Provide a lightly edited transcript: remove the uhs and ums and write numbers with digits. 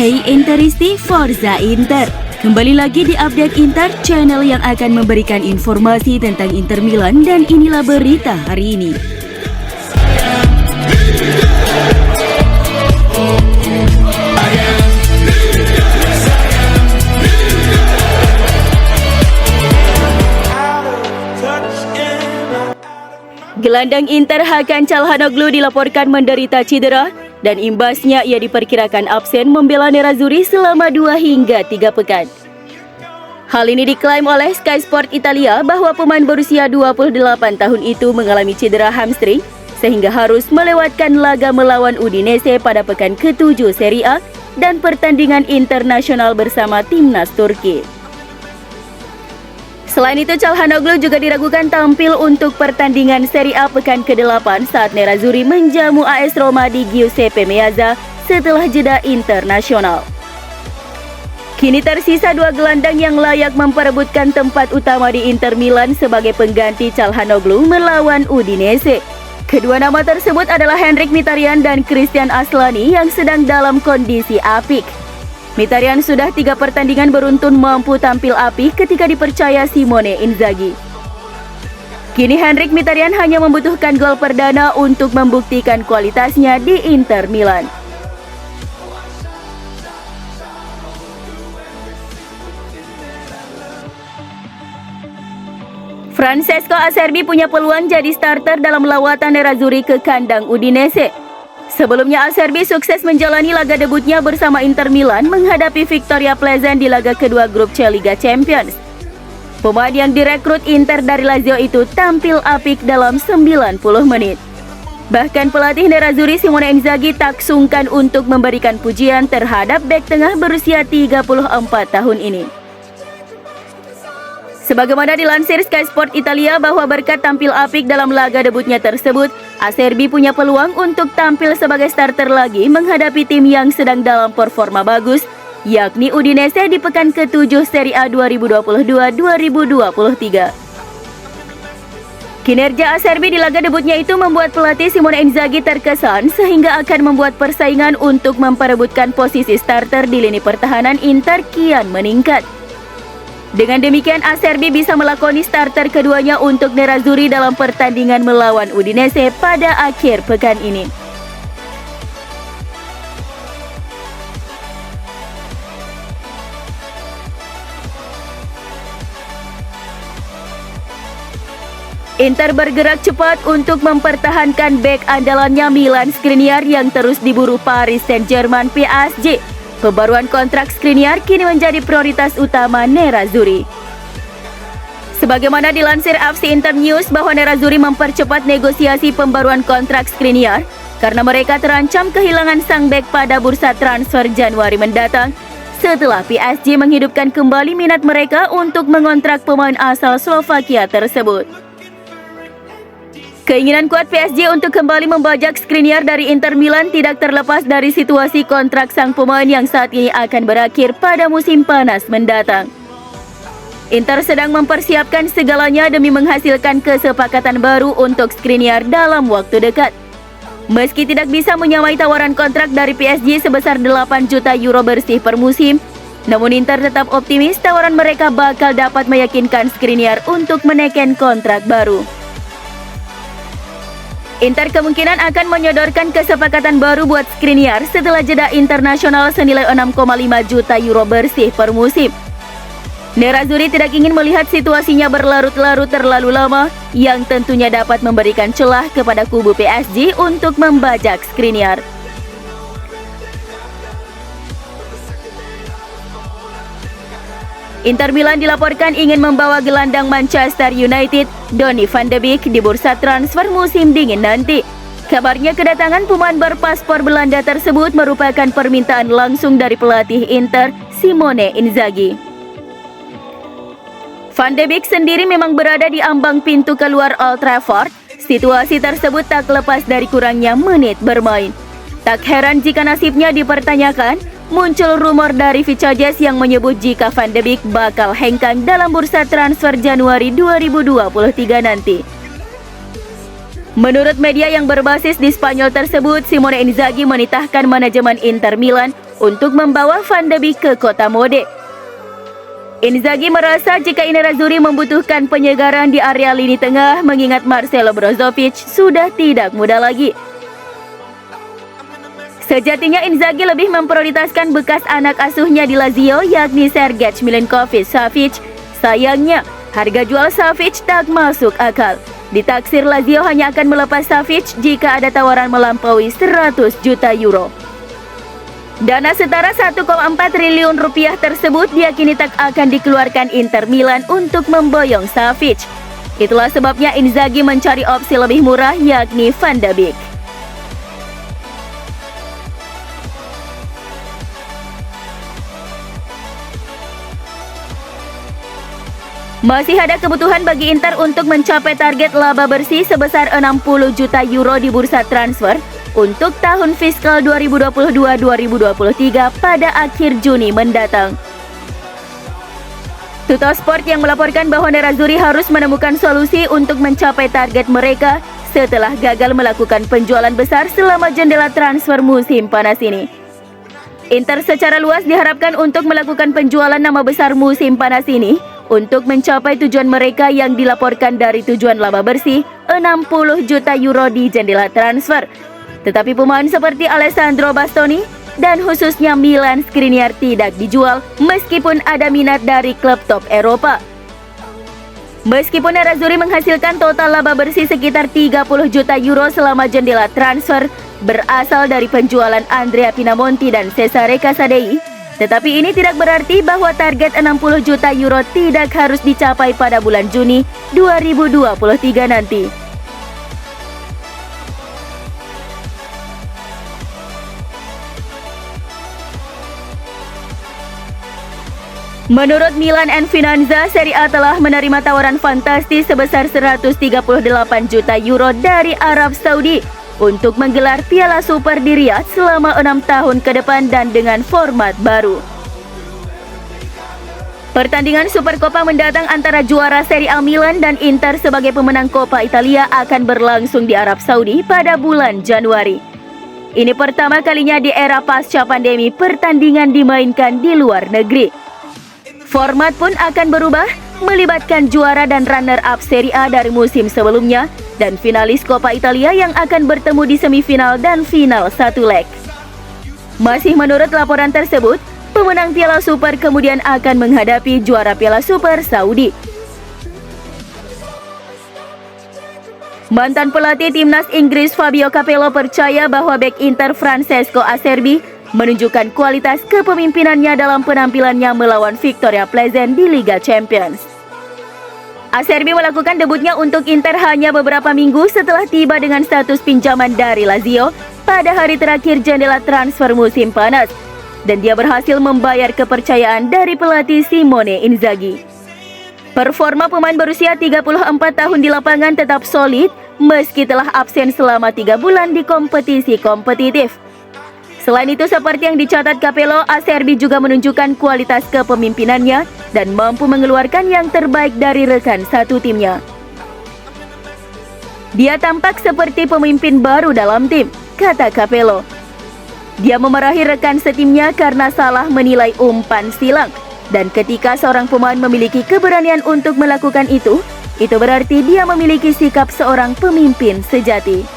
Hey Interisti, Forza Inter. Kembali lagi di Update Inter, channel yang akan memberikan informasi tentang Inter Milan, dan inilah berita hari ini. Gelandang Inter Hakan Çalhanoğlu dilaporkan menderita cedera dan imbasnya ia diperkirakan absen membela Nerazzurri selama 2 hingga 3 pekan. Hal ini diklaim oleh Sky Sport Italia bahwa pemain berusia 28 tahun itu mengalami cedera hamstring sehingga harus melewatkan laga melawan Udinese pada pekan ke-7 Serie A dan pertandingan internasional bersama timnas Turki. Selain itu, Çalhanoğlu juga diragukan tampil untuk pertandingan Serie A pekan ke-8 saat Nerazzurri menjamu AS Roma di Giuseppe Meazza setelah jeda internasional. Kini tersisa 2 gelandang yang layak memperebutkan tempat utama di Inter Milan sebagai pengganti Çalhanoğlu melawan Udinese. Kedua nama tersebut adalah Henrikh Mkhitaryan dan Christian Aslani yang sedang dalam kondisi apik. Mkhitaryan sudah 3 pertandingan beruntun mampu tampil apik ketika dipercaya Simone Inzaghi. Kini Henrikh Mkhitaryan hanya membutuhkan gol perdana untuk membuktikan kualitasnya di Inter Milan. Francesco Acerbi punya peluang jadi starter dalam lawatan Nerazzurri ke kandang Udinese. Sebelumnya, Acerbi sukses menjalani laga debutnya bersama Inter Milan menghadapi Victoria Pleasant di laga kedua grup C Liga Champions. Pemain yang direkrut Inter dari Lazio itu tampil apik dalam 90 menit. Bahkan pelatih Nerazzurri Simone Inzaghi tak sungkan untuk memberikan pujian terhadap bek tengah berusia 34 tahun ini. Sebagaimana dilansir Sky Sport Italia bahwa berkat tampil apik dalam laga debutnya tersebut, Acerbi punya peluang untuk tampil sebagai starter lagi menghadapi tim yang sedang dalam performa bagus, yakni Udinese di pekan ke-7 Serie A 2022-2023. Kinerja Acerbi di laga debutnya itu membuat pelatih Simone Inzaghi terkesan sehingga akan membuat persaingan untuk memperebutkan posisi starter di lini pertahanan Inter kian meningkat. Dengan demikian, Acerbi bisa melakoni starter keduanya untuk Nerazzurri dalam pertandingan melawan Udinese pada akhir pekan ini. Inter bergerak cepat untuk mempertahankan bek andalannya Milan Skriniar yang terus diburu Paris Saint-Germain PSG. Pembaruan kontrak Skriniar kini menjadi prioritas utama Nerazzurri. Sebagaimana dilansir FC Inter News bahwa Nerazzurri mempercepat negosiasi pembaruan kontrak Skriniar karena mereka terancam kehilangan sang bek pada bursa transfer Januari mendatang setelah PSG menghidupkan kembali minat mereka untuk mengontrak pemain asal Slovakia tersebut. Keinginan kuat PSG untuk kembali membajak Skriniar dari Inter Milan tidak terlepas dari situasi kontrak sang pemain yang saat ini akan berakhir pada musim panas mendatang. Inter sedang mempersiapkan segalanya demi menghasilkan kesepakatan baru untuk Skriniar dalam waktu dekat. Meski tidak bisa menyamai tawaran kontrak dari PSG sebesar 8 juta euro bersih per musim, namun Inter tetap optimis tawaran mereka bakal dapat meyakinkan Skriniar untuk menekan kontrak baru. Inter kemungkinan akan menyodorkan kesepakatan baru buat Skriniar setelah jeda internasional senilai 6,5 juta euro bersih per musim. Nerazzurri tidak ingin melihat situasinya berlarut-larut terlalu lama yang tentunya dapat memberikan celah kepada kubu PSG untuk membajak Skriniar. Inter Milan dilaporkan ingin membawa gelandang Manchester United, Donny van de Beek, di bursa transfer musim dingin nanti. Kabarnya kedatangan pemain berpaspor Belanda tersebut merupakan permintaan langsung dari pelatih Inter, Simone Inzaghi. Van de Beek sendiri memang berada di ambang pintu keluar Old Trafford. Situasi tersebut tak lepas dari kurangnya menit bermain. Tak heran jika nasibnya dipertanyakan. Muncul rumor dari Vicajes yang menyebut jika Van de Beek bakal hengkang dalam bursa transfer Januari 2023 nanti. Menurut media yang berbasis di Spanyol tersebut, Simone Inzaghi menitahkan manajemen Inter Milan untuk membawa Van de Beek ke kota mode. Inzaghi merasa jika ini Nerazzurri membutuhkan penyegaran di area lini tengah mengingat Marcelo Brozovic sudah tidak muda lagi. Sejatinya Inzaghi lebih memprioritaskan bekas anak asuhnya di Lazio yakni Sergej Milinkovic-Savic. Sayangnya, harga jual Savic tak masuk akal. Ditaksir Lazio hanya akan melepas Savic jika ada tawaran melampaui 100 juta euro. Dana setara 1,4 triliun rupiah tersebut diyakini tak akan dikeluarkan Inter Milan untuk memboyong Savic. Itulah sebabnya Inzaghi mencari opsi lebih murah yakni Van de Beek. Masih ada kebutuhan bagi Inter untuk mencapai target laba bersih sebesar 60 juta euro di bursa transfer untuk tahun fiskal 2022-2023 pada akhir Juni mendatang. Tuttosport yang melaporkan bahwa Nerazzurri harus menemukan solusi untuk mencapai target mereka setelah gagal melakukan penjualan besar selama jendela transfer musim panas ini. Inter secara luas diharapkan untuk melakukan penjualan nama besar musim panas ini untuk mencapai tujuan mereka yang dilaporkan dari tujuan laba bersih 60 juta euro di jendela transfer. Tetapi pemain seperti Alessandro Bastoni dan khususnya Milan Skriniar tidak dijual meskipun ada minat dari klub top Eropa. Meskipun Nerazzurri menghasilkan total laba bersih sekitar 30 juta euro selama jendela transfer berasal dari penjualan Andrea Pinamonti dan Cesare Casadei, tetapi ini tidak berarti bahwa target 60 juta euro tidak harus dicapai pada bulan Juni 2023 nanti. Menurut Milan and Finanza, Serie A telah menerima tawaran fantastis sebesar 138 juta euro dari Arab Saudi untuk menggelar Piala Super di Riyadh selama 6 tahun ke depan dan dengan format baru. Pertandingan Supercoppa mendatang antara juara Serie A Milan dan Inter sebagai pemenang Coppa Italia akan berlangsung di Arab Saudi pada bulan Januari. Ini pertama kalinya di era pasca pandemi pertandingan dimainkan di luar negeri. Format pun akan berubah, melibatkan juara dan runner-up Serie A dari musim sebelumnya dan finalis Coppa Italia yang akan bertemu di semifinal dan final satu leg. Masih menurut laporan tersebut, pemenang Piala Super kemudian akan menghadapi juara Piala Super Saudi. Mantan pelatih timnas Inggris Fabio Capello percaya bahwa bek Inter Francesco Acerbi menunjukkan kualitas kepemimpinannya dalam penampilannya melawan Victoria Pleasant di Liga Champions. Acerbi melakukan debutnya untuk Inter hanya beberapa minggu setelah tiba dengan status pinjaman dari Lazio pada hari terakhir jendela transfer musim panas, dan dia berhasil membayar kepercayaan dari pelatih Simone Inzaghi. Performa pemain berusia 34 tahun di lapangan tetap solid meski telah absen selama 3 bulan di kompetisi kompetitif. Selain itu, seperti yang dicatat Capello, Acerbi juga menunjukkan kualitas kepemimpinannya dan mampu mengeluarkan yang terbaik dari rekan satu timnya. Dia tampak seperti pemimpin baru dalam tim, kata Capello. Dia memarahi rekan setimnya karena salah menilai umpan silang. Dan ketika seorang pemain memiliki keberanian untuk melakukan itu berarti dia memiliki sikap seorang pemimpin sejati.